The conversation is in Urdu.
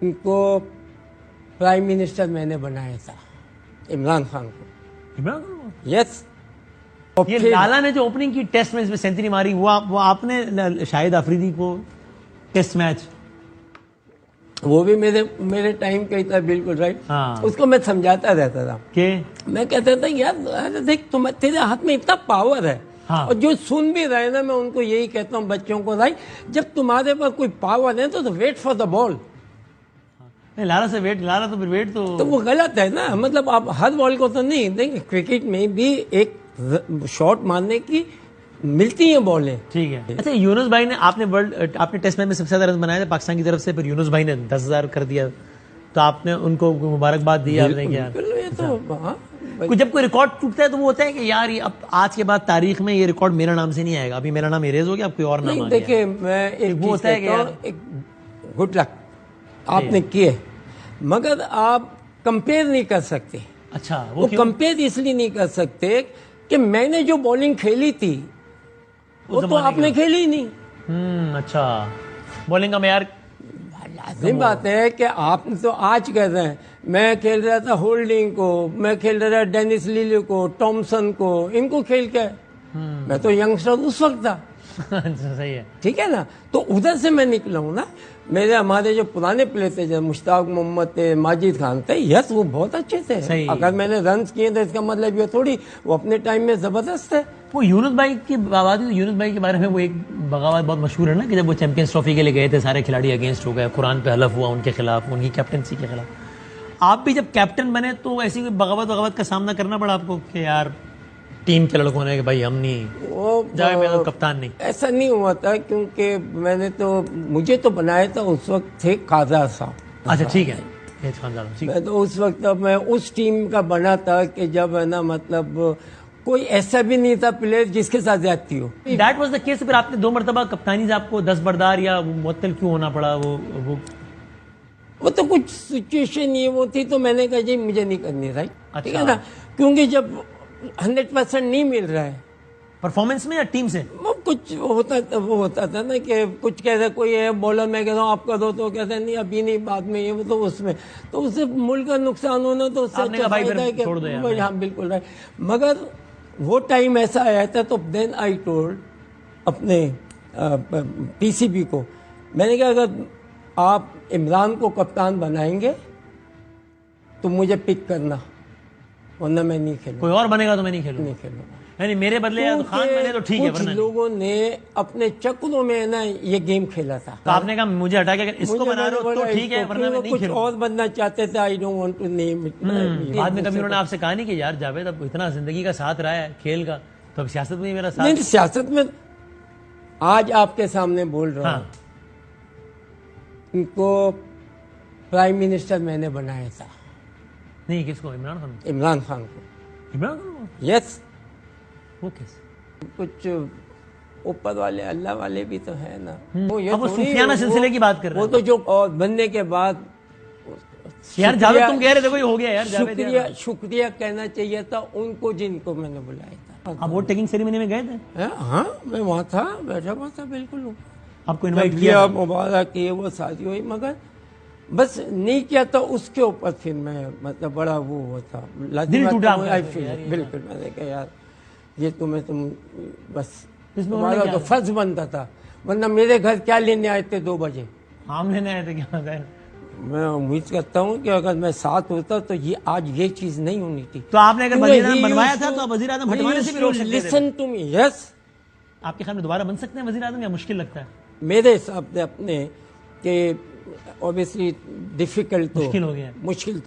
ان کو پرائم منسٹر میں نے بنایا تھا، عمران خان کو. یس. یہ لالا نے جو اوپننگ کی ٹیسٹ میں سینچری ماری وہ آپ نے شاہد آفریدی کو ٹیسٹ میچ وہ بھی میرے ٹائم کا ہی تھا. بالکل رائٹ. اس کو میں سمجھاتا رہتا تھا کہ میں کہتا تھا یار دیکھ تیرے ہاتھ میں اتنا پاور ہے، اور جو سن بھی رہے نا میں ان کو یہی کہتا ہوں بچوں کو، بھائی جب تمہارے پاس کوئی پاور ہے تو ویٹ فار دا بال. لارا سے ویٹ، لارا تو پھر ویٹ تو وہ غلط ہے نا. مطلب آپ ہر بال کو تو نہیں دیکھیں، کرکٹ میں بھی ایک شاٹ مارنے کی ملتی ہیں بالیں. ٹھیک ہے. اچھا یونس بھائی نے آپ نے ٹیسٹ میچ میں سب سے زیادہ رن بنائے تھے پاکستان کی طرف سے، پھر یونس بھائی نے 10,000 کر دیا، تو آپ نے ان کو مبارکباد دی. آپ نے کیا جب کوئی ریکارڈ ٹوٹتا ہے تو وہ ہوتا ہے کہ یار اب آج کے بعد تاریخ میں یہ ریکارڈ میرا نام سے نہیں آئے گا، ابھی میرا نام اریز ہو گیا، اب کوئی اور نام آ گیا. دیکھیں میں وہ ہوتا ہے کہ گڈ لک آپ نے کیے، مگر آپ کمپیئر نہیں کر سکتے. اچھا وہ کمپیئر اس لیے نہیں کر سکتے کہ میں نے جو بالنگ کھیلی تھی وہ تو آپ نے کھیلی ہی نہیں. اچھا بالنگ کا معیار لازم بات ہے کہ آپ تو آج کہہ رہے ہیں میں کھیل رہا تھا ہولڈنگ کو، میں کھیل رہا تھا ڈینس لیلی کو، ٹامسن کو، ان کو کھیل کے میں تو ینگسٹر اس وقت تھا. صحیح ہے. ٹھیک ہے نا. تو ادھر سے میں نکلا ہوں نا. ہمارے جو پرانے پلیئر تھے جیسے مشتاق محمد تھے، ماجد خان تھے، یس وہ بہت اچھے تھے. اگر میں نے رنز کیے تو اس کا مطلب یہ تھوڑی وہ اپنے ٹائم میں زبردست ہے. وہ یونس بھائی کی بات ہوئی، یونس بھائی کے بارے میں وہ ایک بغاوت بہت مشہور ہے نا کہ جب وہ چیمپئنز ٹرافی کے لیے گئے تھے سارے کھلاڑی اگینسٹ ہو گئے، قرآن پہ حلف ہوا ان کے خلاف، ان کی کیپٹنسی کے خلاف. آپ بھی جب کیپٹن بنے تو ایسی کوئی بغاوت کا سامنا کرنا پڑا آپ کو کہ یار ٹیم کے لڑکوں نے کہ بھائی ہم نہیں جائے، میں تو کپتان نہیں؟ ایسا نہیں ہوا تھا کیونکہ مجھے تو بنایا تھا اس وقت تھے قاضا صاحب. اچھا ٹھیک ہے. میں تو اس وقت میں اس ٹیم کا بنا تھا کہ جب ہے نا مطلب کوئی ایسا بھی نہیں تھا پلیئر جس کے ساتھ زیادتی ہو. That was the case. پھر آپ نے 2 مرتبہ کپتانی سے آپ کو 10 بردار یا معطل کیوں ہونا پڑا؟ وہ تو کچھ سچویشن یہ وہ تھی تو میں نے کہا جی مجھے نہیں کرنی. رائٹ. ٹھیک ہے نا. کیونکہ جب 100% نہیں مل رہا ہے پرفارمنس میں یا ٹیم سے، وہ کچھ ہوتا تھا نا کہ کچھ کہتے کوئی ہے بولر میں کہتا ہوں آپ کا دو تو کہتے ہیں نہیں ابھی نہیں بعد میں، یہ وہ تو اس میں تو اس سے ملک کا نقصان ہونا تو اس سے اچھا فائدہ ہے کہ ہاں بالکل رائٹ. مگر وہ ٹائم ایسا آیا تھا تو دین آئی ٹولڈ اپنے پی سی بی کو، میں نے کہا اگر آپ عمران کو کپتان بنائیں گے تو مجھے پک کرنا، ورنہ میں نہیں کھیلوں. کوئی اور بنے گا تو میں نہیں کھیلوں گا. یعنی میرے بدلے خان بنے تو ٹھیک ہے. کچھ لوگوں نے اپنے چکروں میں نا یہ گیم کھیلا تھا. تو آپ نے کہا مجھے ہٹا کے اس کو بنا دو تو ٹھیک ہے، ورنہ میں نہیں کچھ اور بننا چاہتے تھے. I don't want to name it. بعد میں کبھی انہوں نے آپ سے کہا نہیں کہ یار جاوید اب اتنا زندگی کا ساتھ رہا ہے کھیل کا، تو اب سیاست میں میرا ساتھ؟ نہیں سیاست میں آج آپ کے سامنے بول رہا ہوں، ان کو پرائم منسٹر میں نے بنایا تھا. نہیں کس کو؟ عمران خان؟ عمران خان کو. عمران خان؟ یس. وہ کیسے؟ کچھ اوپر والے اللہ والے بھی تو ہے نا. وہ صوفیانہ سلسلے کی بات کر رہے ہیں. وہ تو جو اور بننے کے بعد یار جاوید تم کہہ رہے تھے کوئی ہو گیا یار. شکریہ کہنا چاہیے تھا ان کو جن کو میں نے بلایا تھا. آپ ووٹ ٹیکنگ سیریمنی میں گئے تھے؟ ہاں میں وہاں تھا، بیٹھا ہوا تھا. بالکل آپ کو انوائٹ کیا، مبارک کیے، وہ شادی ہوئی، مگر بس نہیں کیا تھا. اس کے اوپر پھر میں مطلب بڑا وہ ہوا تھا، بالکل. میں نے کہا یار یہ تم بس تمہارا تو فرض بنتا تھا، ورنہ میرے گھر کیا لینے آئے تھے 2 بجے؟ آم لینے آئے تھے کیا؟ میں امید کرتا ہوں کہ اگر میں ساتھ ہوتا تو یہ آج یہ چیز نہیں ہونی تھی. تو آپ نے اگر وزیر اعظم بنوایا تھا تو آپ وزیر اعظم ہٹوانے سے بھی روک سکتے تھے. Listen to me. یس. آپ کے خیال میں دوبارہ بن سکتے ہیں وزیر اعظم یا مشکل لگتا ہے؟ میرے حساب سے اپنے کہ اوبیسلی ڈیفیکلٹ، مشکل ہو گیا، مشکل